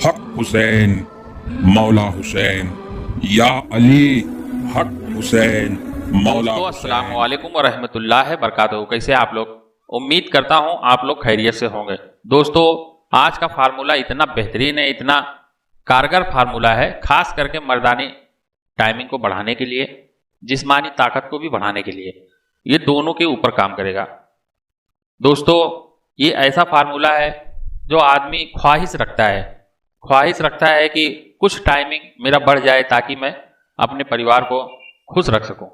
हक हुसैन, मौला हुसैन, या अली, हक हुसैन, मौला दोस्तों हुसैन। अस्सलाम वालेकुम व रहमतुल्लाहि बरकातहू। कैसे आप लोग? उम्मीद करता हूं आप लोग खैरियत से होंगे। दोस्तों आज का फार्मूला इतना बेहतरीन है, इतना कारगर फार्मूला है, खास करके मर्दानी टाइमिंग को बढ़ाने के लिए, जिस्मानी ताकत को भी बढ़ाने के लिए, ये दोनों के ऊपर काम करेगा। दोस्तों ये ऐसा फार्मूला है जो आदमी ख्वाहिश रखता है कि कुछ टाइमिंग मेरा बढ़ जाए ताकि मैं अपने परिवार को खुश रख सकूं,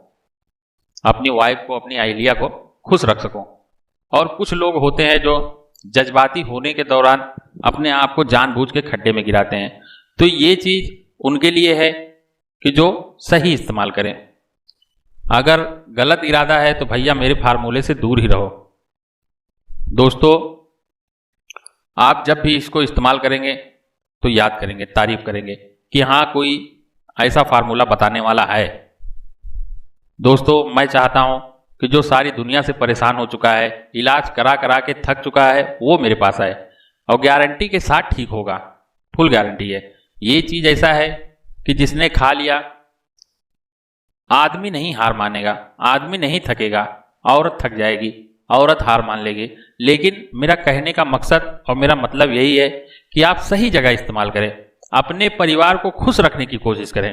अपनी वाइफ को, अपनी अहलिया को खुश रख सकूं। और कुछ लोग होते हैं जो जज्बाती होने के दौरान अपने आप को जानबूझ के खड्डे में गिराते हैं। तो ये चीज उनके लिए है कि जो सही इस्तेमाल करें। अगर गलत इरादा है तो भैया मेरे फार्मूले से दूर ही रहो। दोस्तों आप जब भी इसको इस्तेमाल करेंगे तो याद करेंगे, तारीफ करेंगे कि हाँ कोई ऐसा फार्मूला बताने वाला है। दोस्तों मैं चाहता हूं कि जो सारी दुनिया से परेशान हो चुका है, इलाज करा करा के थक चुका है, वो मेरे पास आए और गारंटी के साथ ठीक होगा। फुल गारंटी है। ये चीज ऐसा है कि जिसने खा लिया, आदमी नहीं हार मानेगा, आदमी नहीं थकेगा, औरत थक जाएगी, औरत हार मान लेगी। लेकिन मेरा कहने का मकसद और मेरा मतलब यही है कि आप सही जगह इस्तेमाल करें, अपने परिवार को खुश रखने की कोशिश करें।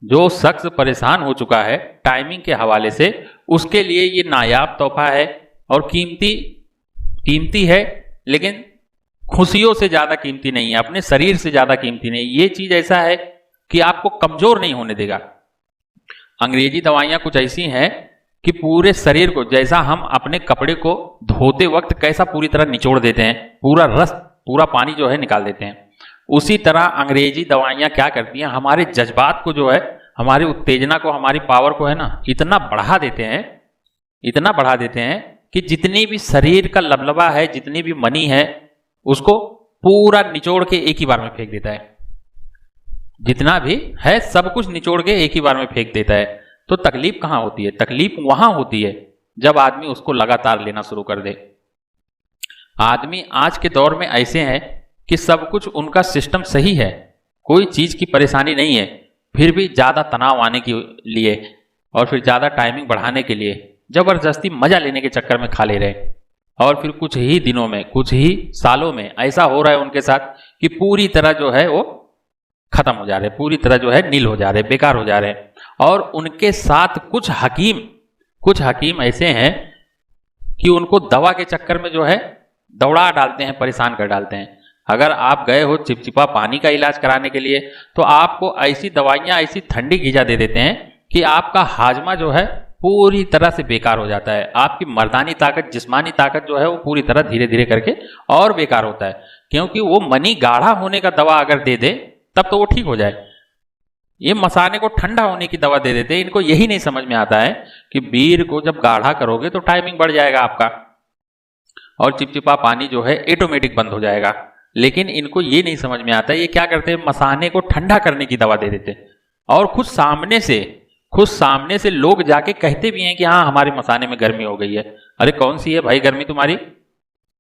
जो शख्स परेशान हो चुका है टाइमिंग के हवाले से, उसके लिए ये नायाब तोहफा है और कीमती है, लेकिन खुशियों से ज्यादा कीमती नहीं है, अपने शरीर से ज्यादा कीमती नहीं। ये चीज ऐसा है कि आपको कमजोर नहीं होने देगा। अंग्रेजी दवाइयां कुछ ऐसी हैं कि पूरे शरीर को, जैसा हम अपने कपड़े को धोते वक्त कैसा पूरी तरह निचोड़ देते हैं, पूरा रस, पूरा पानी जो है निकाल देते हैं, उसी तरह अंग्रेजी दवाइयां क्या करती हैं, हमारे जज्बात को जो है, हमारी उत्तेजना को, हमारी पावर को है ना, इतना बढ़ा देते हैं कि जितनी भी शरीर का लबलबा है, जितनी भी मनी है, उसको पूरा निचोड़ के एक ही बार में फेंक देता है। जितना भी है सब कुछ निचोड़ के एक ही बार में फेंक देता है। तो तकलीफ कहां होती है? तकलीफ वहां होती है जब आदमी उसको लगातार लेना शुरू कर दे। आदमी आज के दौर में ऐसे हैं कि सब कुछ उनका सिस्टम सही है, कोई चीज की परेशानी नहीं है, फिर भी ज्यादा तनाव आने के लिए और फिर ज्यादा टाइमिंग बढ़ाने के लिए जबरदस्ती मजा लेने के चक्कर में खा ले रहे हैं। और फिर कुछ ही दिनों में, कुछ ही सालों में ऐसा हो रहा है उनके साथ कि पूरी तरह जो है वो खत्म हो जा रहे हैं, पूरी तरह जो है नील हो जा रहे हैं, बेकार हो जा रहे हैं। और उनके साथ कुछ हकीम ऐसे हैं कि उनको दवा के चक्कर में जो है दौड़ा डालते हैं, परेशान कर डालते हैं। अगर आप गए हो चिपचिपा पानी का इलाज कराने के लिए तो आपको ऐसी दवाइयां, ऐसी ठंडी गीजा दे देते हैं कि आपका हाजमा जो है पूरी तरह से बेकार हो जाता है। आपकी मर्दानी ताकत, जिस्मानी ताकत जो है वो पूरी तरह धीरे धीरे करके और बेकार होता है। क्योंकि वो मनी गाढ़ा होने का दवा अगर दे दे तब तो वो ठीक हो जाए, ये मसाने को ठंडा होने की दवा दे देते हैं। इनको यही नहीं समझ में आता है कि बीर को जब गाढ़ा करोगे तो टाइमिंग बढ़ जाएगा आपका और चिपचिपा पानी जो है ऑटोमेटिक बंद हो जाएगा। लेकिन इनको ये नहीं समझ में आता है, ये क्या करते हैं, मसाने को ठंडा करने की दवा दे देते हैं। और खुद सामने से लोग जाके कहते भी हैं कि हाँ हमारे मसाने में गर्मी हो गई है। अरे कौन सी है भाई गर्मी तुम्हारी?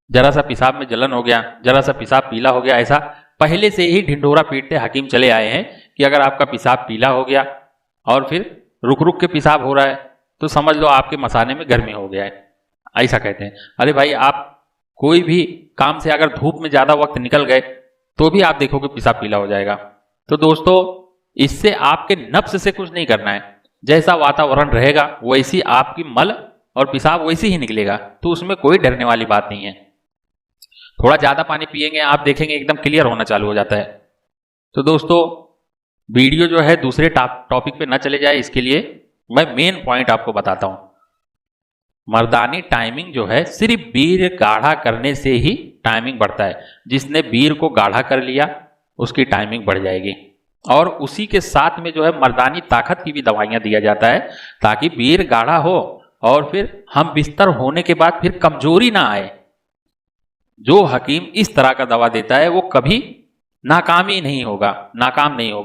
जरा सा पेशाब में जलन हो गया, जरा सा पेशाब पीला हो गया, ऐसा पहले से ही ढिंढोरा पीटते हकीम चले आए हैं कि अगर आपका पेशाब पीला हो गया और फिर रुक रुक के पेशाब हो रहा है तो समझ लो आपके मसाने में गर्मी हो गया है, ऐसा कहते हैं। अरे भाई आप कोई भी काम से अगर धूप में ज्यादा वक्त निकल गए तो भी आप देखोगे पेशाब पीला हो जाएगा। तो दोस्तों इससे आपके नफ्स से कुछ नहीं करना है, जैसा वातावरण रहेगा वैसी आपकी मल और पेशाब वैसे ही निकलेगा, तो उसमें कोई डरने वाली बात नहीं है। थोड़ा ज्यादा पानी पिएंगे आप देखेंगे एकदम क्लियर होना चालू हो जाता है। तो दोस्तों वीडियो जो है दूसरे टॉपिक पे ना चले जाए, इसके लिए मैं मेन पॉइंट आपको बताता हूं। मर्दानी टाइमिंग जो है सिर्फ बीर गाढ़ा करने से ही टाइमिंग बढ़ता है। जिसने बीर को गाढ़ा कर लिया उसकी टाइमिंग बढ़ जाएगी। और उसी के साथ में जो है मर्दानी ताकत की भी दवाइयां दिया जाता है ताकि बीर गाढ़ा हो और फिर हम बिस्तर होने के बाद फिर कमजोरी ना आए। जो हकीम इस तरह का दवा देता है वो कभी नाकाम नहीं होगा,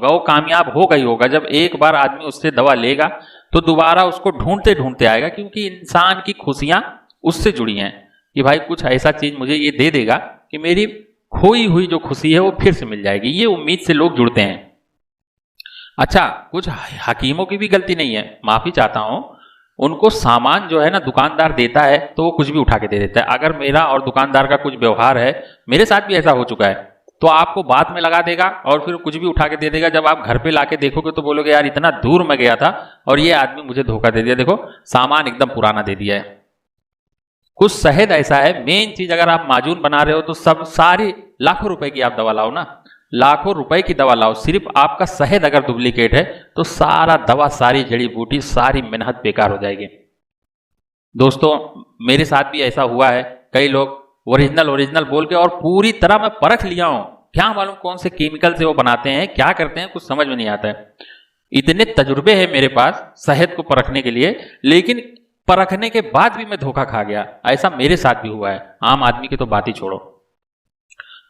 वो कामयाब होगा ही होगा। जब एक बार आदमी उससे दवा लेगा तो दोबारा उसको ढूंढते ढूंढते आएगा, क्योंकि इंसान की खुशियां उससे जुड़ी हैं कि भाई कुछ ऐसा चीज मुझे ये दे देगा कि मेरी खोई हुई जो खुशी है वो फिर से मिल जाएगी। ये उम्मीद से लोग जुड़ते हैं। अच्छा, कुछ हकीमों की भी गलती नहीं है, माफी चाहता हूं। उनको सामान जो है ना दुकानदार देता है तो वो कुछ भी उठा के दे देता है। अगर मेरा और दुकानदार का कुछ व्यवहार है, मेरे साथ भी ऐसा हो चुका है, तो आपको बात में लगा देगा और फिर कुछ भी उठा के दे देगा। जब आप घर पे लाके देखोगे तो बोलोगे यार इतना दूर मैं गया था और ये आदमी मुझे धोखा दे दिया, देखो सामान एकदम पुराना दे दिया है। कुछ शहद ऐसा है, मेन चीज, अगर आप माजून बना रहे हो तो सब सारी लाखों रुपए की आप दवा लाओ ना, लाखों रुपए की दवा लाओ, सिर्फ आपका शहद अगर डुप्लीकेट है तो सारा दवा, सारी जड़ी बूटी, सारी मेहनत बेकार हो जाएगी। दोस्तों मेरे साथ भी ऐसा हुआ है। कई लोग ओरिजिनल बोल के और पूरी तरह मैं परख लिया हूं, क्या मालूम कौन से केमिकल से वो बनाते हैं, क्या करते हैं, कुछ समझ में नहीं आता है। इतने तजुर्बे हैं मेरे पास शहद को परखने के लिए, लेकिन परखने के बाद भी मैं धोखा खा गया। ऐसा मेरे साथ भी हुआ है, आम आदमी की तो बात ही छोड़ो।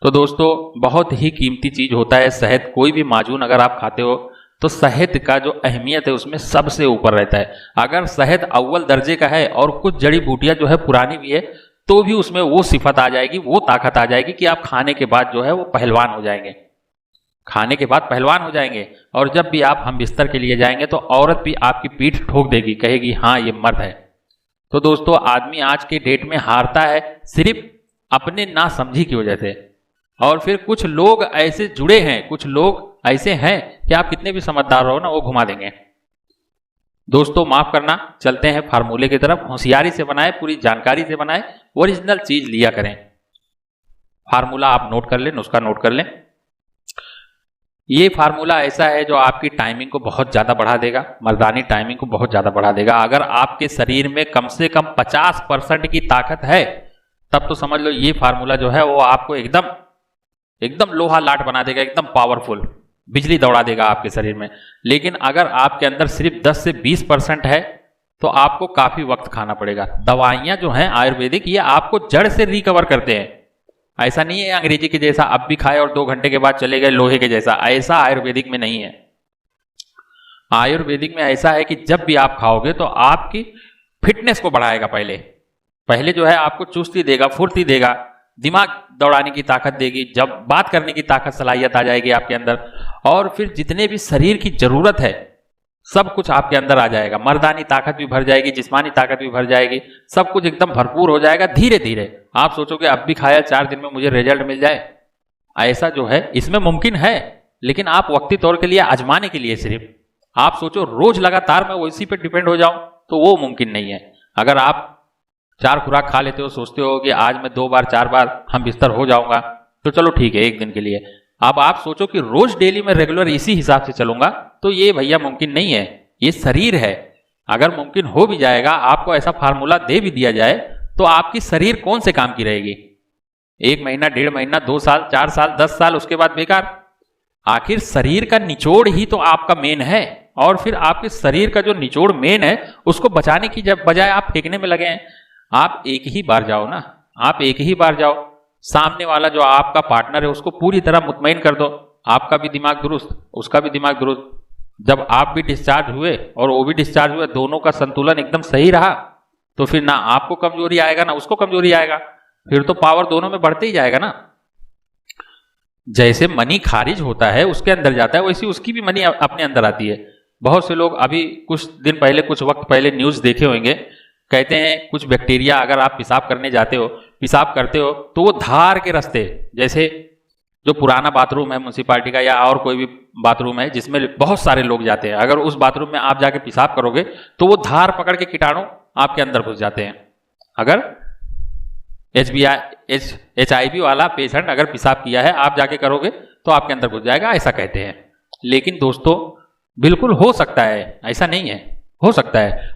तो दोस्तों बहुत ही कीमती चीज होता है शहद। कोई भी माजून अगर आप खाते हो तो शहद का जो अहमियत है उसमें सबसे ऊपर रहता है। अगर शहद अव्वल दर्जे का है और कुछ जड़ी बूटियां जो है पुरानी भी है तो भी उसमें वो सिफत आ जाएगी, वो ताकत आ जाएगी कि आप खाने के बाद जो है वो पहलवान हो जाएंगे, खाने के बाद पहलवान हो जाएंगे। और जब भी आप हम बिस्तर के लिए जाएंगे तो औरत भी आपकी पीठ ठोक देगी, कहेगी हाँ ये मर्द है। तो दोस्तों आदमी आज के डेट में हारता है सिर्फ अपने नासमझी की वजह से। और फिर कुछ लोग ऐसे जुड़े हैं, कुछ लोग ऐसे हैं कि आप कितने भी समझदार रहो ना वो घुमा देंगे। दोस्तों माफ करना, चलते हैं फार्मूले की तरफ। होशियारी से बनाए, पूरी जानकारी से बनाए, ओरिजिनल चीज लिया करें। फार्मूला आप नोट कर लें, नुस्खा नोट कर लें। ये फार्मूला ऐसा है जो आपकी टाइमिंग को बहुत ज्यादा बढ़ा देगा, मर्दानी टाइमिंग को बहुत ज्यादा बढ़ा देगा। अगर आपके शरीर में कम से कम 50% की ताकत है तब तो समझ लो ये फार्मूला जो है वो आपको एकदम लोहा लाट बना देगा, एकदम पावरफुल, बिजली दौड़ा देगा आपके शरीर में। लेकिन अगर आपके अंदर सिर्फ 10 से 20% है तो आपको काफी वक्त खाना पड़ेगा। दवाइयां जो हैं आयुर्वेदिक, ये आपको जड़ से रिकवर करते हैं। ऐसा नहीं है अंग्रेजी के जैसा अब भी खाए और 2 घंटे के बाद चले गए लोहे के जैसा, ऐसा आयुर्वेदिक में नहीं है। आयुर्वेदिक में ऐसा है कि जब भी आप खाओगे तो आपकी फिटनेस को बढ़ाएगा। पहले जो है आपको चुस्ती देगा, फुर्ती देगा, दिमाग दौड़ाने की ताकत देगी, जब बात करने की ताकत, सलाहियत आ जाएगी आपके अंदर। और फिर जितने भी शरीर की जरूरत है सब कुछ आपके अंदर आ जाएगा। मर्दानी ताकत भी भर जाएगी, जिस्मानी ताकत भी भर जाएगी, सब कुछ एकदम भरपूर हो जाएगा धीरे धीरे। आप सोचोगे अब भी खाया 4 दिन में मुझे रिजल्ट मिल जाए, ऐसा जो है इसमें मुमकिन है, लेकिन आप वक्ती तौर के लिए आजमाने के लिए सिर्फ आप सोचो रोज लगातार मैं उसी पे डिपेंड हो जाऊं तो वो मुमकिन नहीं है। अगर आप 4 खुराक खा लेते हो, सोचते हो कि आज मैं 2 बार 4 बार हम बिस्तर हो जाऊंगा, तो चलो ठीक है एक दिन के लिए। अब आप सोचो कि रोज डेली मैं रेगुलर इसी हिसाब से चलूंगा, तो ये भैया मुमकिन नहीं है। ये शरीर है, अगर मुमकिन हो भी जाएगा, आपको ऐसा फार्मूला दे भी दिया जाए तो आपकी शरीर कौन से काम की रहेगी? 1 महीना, 1.5 महीना, 2 साल, 4 साल, 10 साल, उसके बाद बेकार। आखिर शरीर का निचोड़ ही तो आपका मेन है, और फिर आपके शरीर का जो निचोड़ मेन है उसको बचाने की जब बजाय आप फेंकने में लगे हैं। आप एक ही बार जाओ ना, आप एक ही बार जाओ, सामने वाला जो आपका पार्टनर है उसको पूरी तरह मुतमईन कर दो, आपका भी दिमाग दुरुस्त, उसका भी दिमाग दुरुस्त। जब आप भी डिस्चार्ज हुए और वो भी डिस्चार्ज हुए, दोनों का संतुलन एकदम सही रहा, तो फिर ना आपको कमजोरी आएगा ना उसको कमजोरी आएगा, फिर तो पावर दोनों में बढ़ते ही जाएगा ना। जैसे मनी खारिज होता है उसके अंदर जाता है, वैसे उसकी भी मनी अपने अंदर आती है। बहुत से लोग अभी कुछ दिन पहले, कुछ वक्त पहले न्यूज देखे होंगे, कहते हैं कुछ बैक्टीरिया अगर आप पेशाब करने जाते हो, पेशाब करते हो, तो वो धार के रास्ते, जैसे जो पुराना बाथरूम है म्यूनसिपालिटी का या और कोई भी बाथरूम है जिसमें बहुत सारे लोग जाते हैं, अगर उस बाथरूम में आप जाके पेशाब करोगे तो वो धार पकड़ के कीटाणु आपके अंदर घुस जाते हैं। अगर HIV वाला पेशेंट अगर पेशाब किया है, आप जाके करोगे तो आपके अंदर घुस जाएगा, ऐसा कहते हैं। लेकिन दोस्तों बिल्कुल हो सकता है, ऐसा नहीं है, हो सकता है।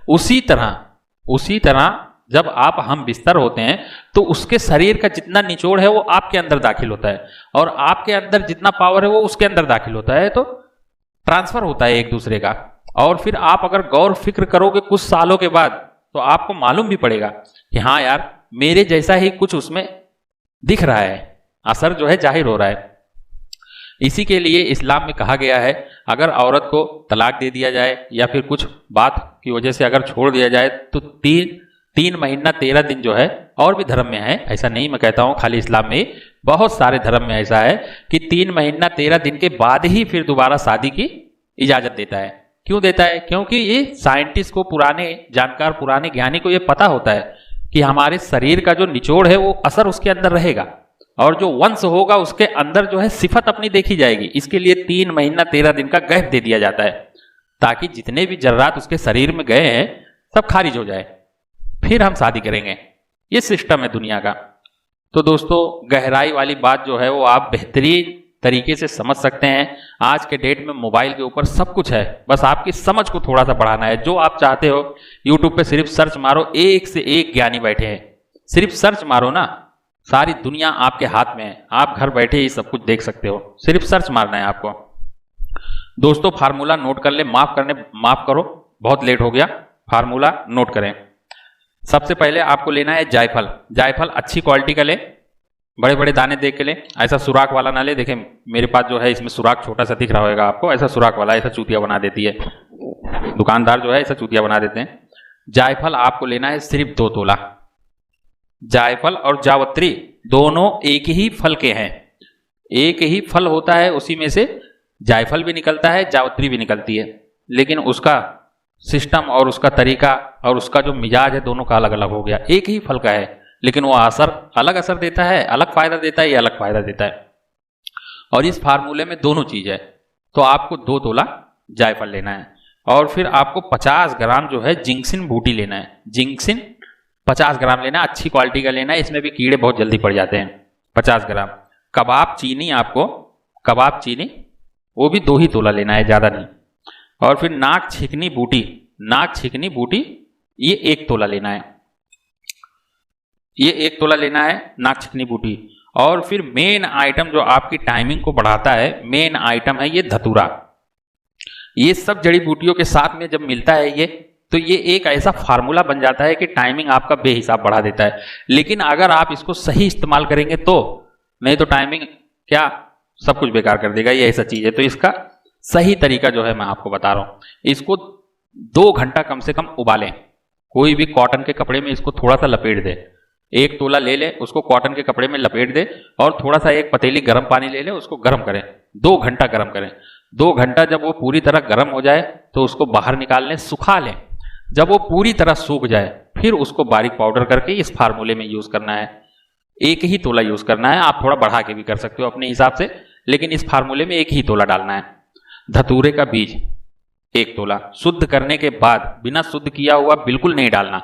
उसी तरह जब आप हम बिस्तर होते हैं तो उसके शरीर का जितना निचोड़ है वो आपके अंदर दाखिल होता है, और आपके अंदर जितना पावर है वो उसके अंदर दाखिल होता है, तो ट्रांसफर होता है एक दूसरे का। और फिर आप अगर गौर फिक्र करोगे कुछ सालों के बाद तो आपको मालूम भी पड़ेगा कि हाँ यार मेरे जैसा ही कुछ उसमें दिख रहा है, असर जो है जाहिर हो रहा है। इसी के लिए इस्लाम में कहा गया है अगर औरत को तलाक दे दिया जाए या फिर कुछ बात की वजह से अगर छोड़ दिया जाए तो 3 महीना 13 दिन जो है, और भी धर्म में है, ऐसा नहीं मैं कहता हूं खाली इस्लाम में, बहुत सारे धर्म में ऐसा है कि 3 महीना 13 दिन के बाद ही फिर दोबारा शादी की इजाजत देता है। क्यों देता है? क्योंकि ये साइंटिस्ट को, पुराने जानकार, पुराने ज्ञानी को ये पता होता है कि हमारे शरीर का जो निचोड़ है वो असर उसके अंदर रहेगा और जो वंश होगा उसके अंदर जो है सिफत अपनी देखी जाएगी। इसके लिए 3 महीना 13 दिन का गैप दे दिया जाता है ताकि जितने भी जर्रात उसके शरीर में गए हैं सब खारिज हो जाए, फिर हम शादी करेंगे। ये सिस्टम है दुनिया का। तो दोस्तों, गहराई वाली बात जो है वो आप बेहतरीन तरीके से समझ सकते हैं। आज के डेट में मोबाइल के ऊपर सब कुछ है, बस आपकी समझ को थोड़ा सा बढ़ाना है। जो आप चाहते हो यूट्यूब पे सिर्फ सर्च मारो, एक से एक ज्ञानी बैठे हैं। सिर्फ सर्च मारो ना, सारी दुनिया आपके हाथ में है, आप घर बैठे ही सब कुछ देख सकते हो। सिर्फ सर्च मारना है आपको। दोस्तों, फार्मूला नोट कर ले। माफ करो, बहुत लेट हो गया। फार्मूला नोट करें। सबसे पहले आपको लेना है जायफल। जायफल अच्छी क्वालिटी का ले, बड़े बड़े दाने देख के ले, ऐसा सुराख वाला ना ले। देखें मेरे पास जो है इसमें सुराख छोटा सा दिख रहा होगा आपको, ऐसा सुराख वाला, ऐसा चूतिया बना देती है दुकानदार, जो है ऐसा चूतिया बना देते हैं। जायफल आपको लेना है सिर्फ 2 तोला। जायफल और जावत्री दोनों एक ही फल के हैं, एक ही फल होता है, उसी में से जायफल भी निकलता है, जावत्री भी निकलती है, लेकिन उसका सिस्टम और उसका तरीका और उसका जो मिजाज है दोनों का अलग अलग हो गया। एक ही फल का है लेकिन वो अलग असर देता है, अलग फायदा देता है, ये अलग फायदा देता है। और इस फार्मूले में दोनों चीज है। तो आपको 2 तोला जायफल लेना है और फिर आपको 50 ग्राम जो है जिंक्सिन बूटी लेना है। जिंक्सिन 50 ग्राम लेना है, अच्छी क्वालिटी का लेना है, इसमें भी कीड़े बहुत जल्दी पड़ जाते हैं। 50 ग्राम कबाब चीनी, आपको कबाब चीनी वो भी 2 ही तोला लेना है, ज्यादा नहीं। और फिर नाक छिकनी बूटी, नाक छिकनी बूटी ये 1 तोला लेना है, ये 1 तोला लेना है नाक छिकनी बूटी। और फिर मेन आइटम जो आपकी टाइमिंग को बढ़ाता है, मेन आइटम है ये धतूरा। ये सब जड़ी बूटियों के साथ में जब मिलता है ये, तो ये एक ऐसा फार्मूला बन जाता है कि टाइमिंग आपका बेहिसाब बढ़ा देता है। लेकिन अगर आप इसको सही इस्तेमाल करेंगे तो, नहीं तो टाइमिंग क्या सब कुछ बेकार कर देगा, ये ऐसा चीज है। तो इसका सही तरीका जो है मैं आपको बता रहा हूं। इसको 2 घंटा कम से कम उबालें। कोई भी कॉटन के कपड़े में इसको थोड़ा सा लपेट दे। 1 तोला ले ले, उसको कॉटन के कपड़े में लपेट दे और थोड़ा सा एक पतीली गर्म पानी ले ले, उसको गर्म करें, 2 घंटा गर्म करें। 2 घंटा जब वो पूरी तरह गर्म हो जाए तो उसको बाहर निकाल लें, सुखा लें। जब वो पूरी तरह सूख जाए फिर उसको बारीक पाउडर करके इस फार्मूले में यूज करना है। 1 ही तोला यूज करना है, आप थोड़ा बढ़ा के भी कर सकते हो अपने हिसाब से, लेकिन इस फार्मूले में 1 ही तोला डालना है। धतूरे का बीज 1 तोला, शुद्ध करने के बाद, बिना शुद्ध किया हुआ बिल्कुल नहीं डालना,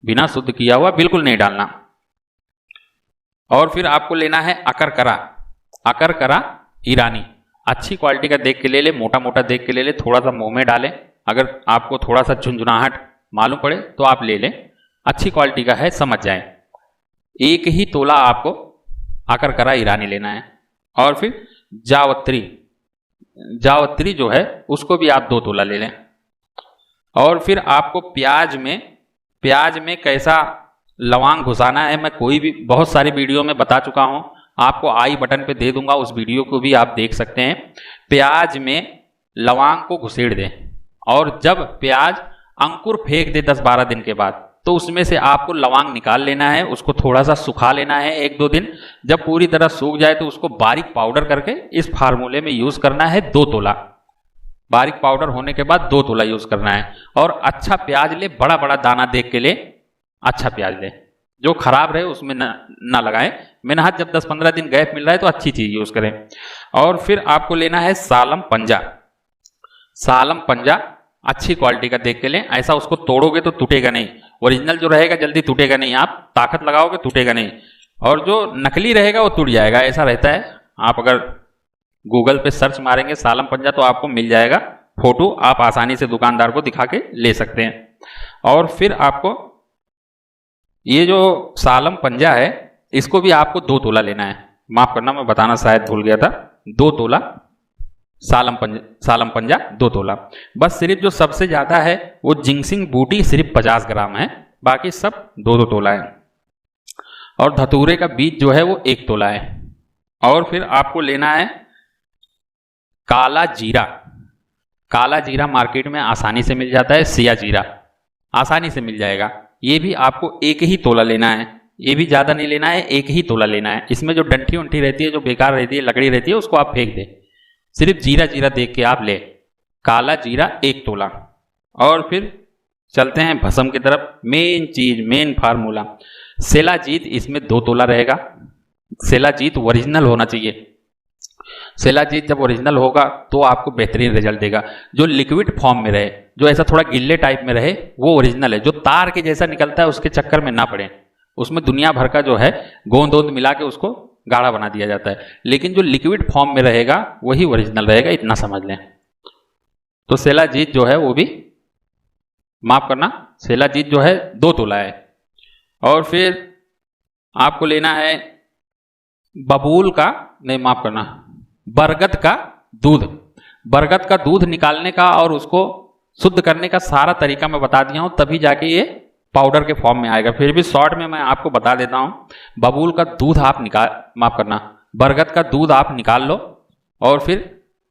बिना शुद्ध किया हुआ बिल्कुल नहीं डालना। और फिर आपको लेना है अकरकरा, अकरकरा ईरानी, अच्छी क्वालिटी का देख के ले ले, मोटा मोटा देख के ले ले, थोड़ा सा मुंह में डालें। अगर आपको थोड़ा सा झुंझुनाहट मालूम पड़े तो आप ले लें, अच्छी क्वालिटी का है, समझ जाएं। 1 ही तोला आपको अकरकरा ईरानी लेना है। और फिर जावत्री, जावत्री जो है उसको भी आप 2 तोला ले लें। और फिर आपको प्याज में कैसा लौंग घुसाना है, मैं कोई भी बहुत सारी वीडियो में बता चुका हूं, आपको आई बटन पे दे दूंगा, उस वीडियो को भी आप देख सकते हैं। प्याज में लौंग को घुसेड़ दें और जब प्याज अंकुर फेंक दे 10-12 दिन के बाद, तो उसमें से आपको लौंग निकाल लेना है, उसको थोड़ा सा सुखा लेना है 1-2 दिन। जब पूरी तरह सूख जाए तो उसको बारीक पाउडर करके इस फार्मूले में यूज करना है 2 तोला। बारीक पाउडर होने के बाद 2 तोला यूज करना है। और अच्छा प्याज ले, बड़ा बड़ा दाना देख के ले, अच्छा प्याज ले, जो खराब रहे उसमें ना लगाएं। मेहनत जब 10-15 दिन गैप मिल रहा है तो अच्छी चीज यूज करें। और फिर आपको लेना है सालम पंजा, सालम पंजा अच्छी क्वालिटी का देख के लें, ऐसा उसको तोड़ोगे तो टूटेगा नहीं, ओरिजिनल जो रहेगा जल्दी टूटेगा नहीं, आप ताकत लगाओगे टूटेगा नहीं, और जो नकली रहेगा वो टूट जाएगा, ऐसा रहता है। आप अगर गूगल पे सर्च मारेंगे सालम पंजा तो आपको मिल जाएगा फोटो, आप आसानी से दुकानदार को दिखा के ले सकते हैं। और फिर आपको ये जो सालम पंजा है इसको भी आपको 2 तोला लेना है, माफ करना मैं बताना शायद भूल गया था, 2 तोला सालम पंजा 2 तोला। बस सिर्फ जो सबसे ज्यादा है वो जिंक्सिंग बूटी सिर्फ 50 ग्राम है, बाकी सब 2-2 तोला है। और धतूरे का बीज जो है वो 1 तोला है। और फिर आपको लेना है काला जीरा, काला जीरा मार्केट में आसानी से मिल जाता है, सिया जीरा आसानी से मिल जाएगा, ये भी आपको 1 ही तोला लेना है। ये भी ज़्यादा नहीं लेना है, 1 ही तोला लेना है। इसमें जो डंठी उंठी रहती है, जो बेकार रहती है, लकड़ी रहती है, उसको आप फेंक दें। सिर्फ जीरा जीरा देख के आप ले, काला जीरा 1 तोला। और फिर चलते हैं भस्म की तरफ। मेन चीज, मेन फार्मूला, शिलाजीत इसमें 2 तोला रहेगा। शिलाजीत ओरिजिनल होना चाहिए। शिलाजीत जब ओरिजिनल होगा तो आपको बेहतरीन रिजल्ट देगा। जो लिक्विड फॉर्म में रहे, जो ऐसा थोड़ा गिल्ले टाइप में रहे, वो ओरिजिनल है। जो तार के जैसा निकलता है उसके चक्कर में ना पड़े, उसमें दुनिया भर का जो है गोंद वोंद मिला के उसको गाढ़ा बना दिया जाता है। लेकिन जो लिक्विड फॉर्म में रहेगा वही ओरिजिनल रहेगा, इतना समझ लें। तो शिलाजीत जो है वो भी माफ करना, शिलाजीत जो है 2 तोला है। और फिर आपको लेना है बबूल का, नहीं माफ करना, बरगद का दूध। बरगद का दूध निकालने का और उसको शुद्ध करने का सारा तरीका मैं बता दिया हूं, तभी जाके ये पाउडर के फॉर्म में आएगा। फिर भी शॉर्ट में मैं आपको बता देता हूं। बबूल का दूध आप माफ करना, बरगद का दूध आप निकाल लो और फिर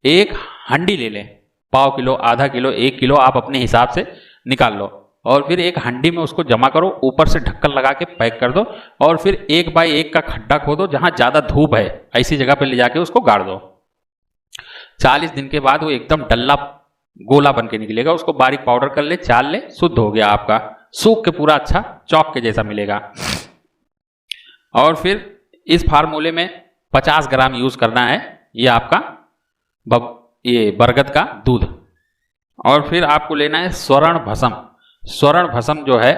1 हंडी ले लें, 1/4 किलो, आधा किलो, 1 किलो, आप अपने हिसाब से निकाल लो। और फिर 1 हंडी में उसको जमा करो, ऊपर से ढक्कन लगा के पैक कर दो। और फिर 1 बाई 1 का खड्डा खोदो, जहां ज्यादा धूप है ऐसी जगह पे ले जाके उसको गाड़ दो। 40 दिन के बाद वो एकदम डल्ला गोला बन के निकलेगा। उसको बारीक पाउडर कर ले, चाल ले, शुद्ध हो गया आपका, सूख के पूरा अच्छा चौक के जैसा मिलेगा। और फिर इस फार्मूले में 50 ग्राम यूज करना है ये आपका ये बरगद का दूध। और फिर आपको लेना है स्वर्ण भस्म। स्वर्ण भस्म जो है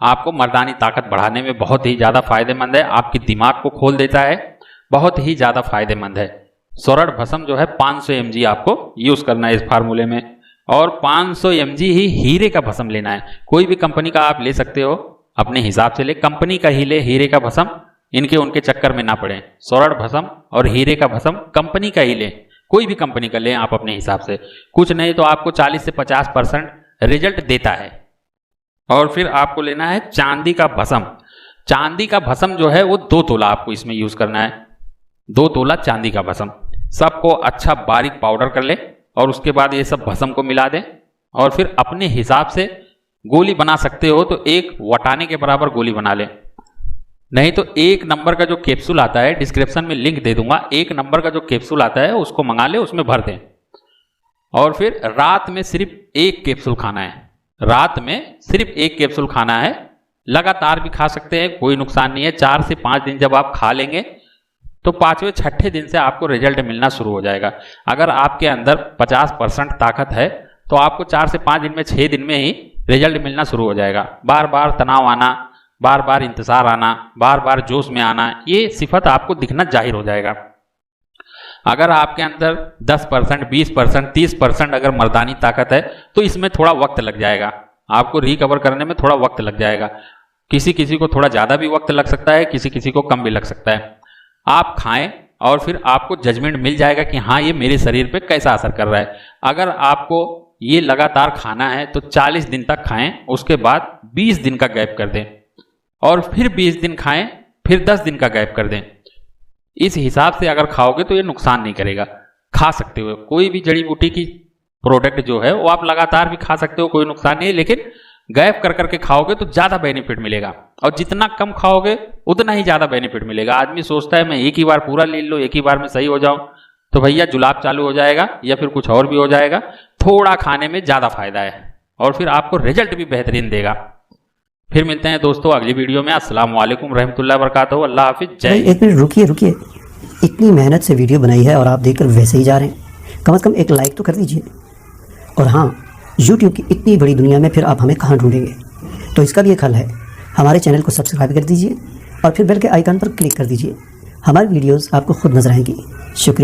आपको मर्दानी ताकत बढ़ाने में बहुत ही ज़्यादा फायदेमंद है, आपके दिमाग को खोल देता है, बहुत ही ज़्यादा फायदेमंद है। स्वर्ण भस्म जो है 500 mg आपको यूज़ करना है इस फार्मूले में। और 500 mg ही हीरे का भस्म लेना है। कोई भी कंपनी का आप ले सकते हो, अपने हिसाब से ले, कंपनी का ही ले, हीरे का भस्म इनके उनके चक्कर में ना पड़े। स्वर्ण भस्म और हीरे का भस्म कंपनी का ही ले, कोई भी कंपनी का लें आप अपने हिसाब से, कुछ नहीं तो आपको 40 से 50% रिजल्ट देता है। और फिर आपको लेना है चांदी का भस्म। चांदी का भस्म जो है वो 2 तोला आपको इसमें यूज करना है, 2 तोला चांदी का भस्म। सबको अच्छा बारीक पाउडर कर ले और उसके बाद ये सब भस्म को मिला दें। और फिर अपने हिसाब से गोली बना सकते हो तो 1 वटाने के बराबर गोली बना ले, नहीं तो 1 नंबर का जो कैप्सूल आता है, डिस्क्रिप्शन में लिंक दे दूंगा, 1 नंबर का जो कैप्सूल आता है उसको मंगा ले, उसमें भर दें। और फिर रात में सिर्फ 1 कैप्सूल खाना है, रात में सिर्फ 1 कैप्सूल खाना है। लगातार भी खा सकते हैं, कोई नुकसान नहीं है। 4 से 5 दिन जब आप खा लेंगे तो 5वें 6ठे दिन से आपको रिजल्ट मिलना शुरू हो जाएगा। अगर आपके अंदर 50% ताकत है तो आपको 4 से 5 दिन में, 6 दिन में ही रिजल्ट मिलना शुरू हो जाएगा। बार बार तनाव आना, बार बार इंतजार आना, बार बार जोश में आना, ये सिफत आपको दिखना जाहिर हो जाएगा। अगर आपके अंदर 10%, 20%, 30% अगर मर्दानी ताकत है तो इसमें थोड़ा वक्त लग जाएगा, आपको रिकवर करने में थोड़ा वक्त लग जाएगा। किसी किसी को थोड़ा ज़्यादा भी वक्त लग सकता है, किसी किसी को कम भी लग सकता है। आप खाएं और फिर आपको जजमेंट मिल जाएगा कि हाँ ये मेरे शरीर पे कैसा असर कर रहा है। अगर आपको ये लगातार खाना है तो 40 दिन तक खाएं, उसके बाद 20 दिन का गैप कर दें और फिर 20 दिन खाएं, फिर 10 दिन का गैप कर दें। इस हिसाब से अगर खाओगे तो ये नुकसान नहीं करेगा। खा सकते हो कोई भी जड़ी बूटी की प्रोडक्ट जो है वो आप लगातार भी खा सकते हो, कोई नुकसान नहीं है, लेकिन गैप कर करके खाओगे तो ज़्यादा बेनिफिट मिलेगा। और जितना कम खाओगे उतना ही ज़्यादा बेनिफिट मिलेगा। आदमी सोचता है मैं एक ही बार पूरा ले लो, एक ही बार में सही हो जाऊं, तो भैया जुलाब चालू हो जाएगा या फिर कुछ और भी हो जाएगा। थोड़ा खाने में ज़्यादा फायदा है और फिर आपको रिजल्ट भी बेहतरीन देगा। फिर मिलते हैं दोस्तों अगली वीडियो में। अस्सलाम वालेकुम रहमतुल्लाहि व बरकातहू। अल्लाह हाफिज़। जय। एक मिनट रुकिए, इतनी मेहनत से वीडियो बनाई है और आप देखकर वैसे ही जा रहे हैं। कम से कम एक लाइक तो कर दीजिए। और हाँ, YouTube की इतनी बड़ी दुनिया में फिर आप हमें कहाँ ढूंढेंगे, तो इसका भी एक हल है। हमारे चैनल को सब्सक्राइब कर दीजिए और फिर बेल के आइकन पर क्लिक कर दीजिए। हमारी वीडियोस आपको खुद नजर आएंगी। शुक्रिया।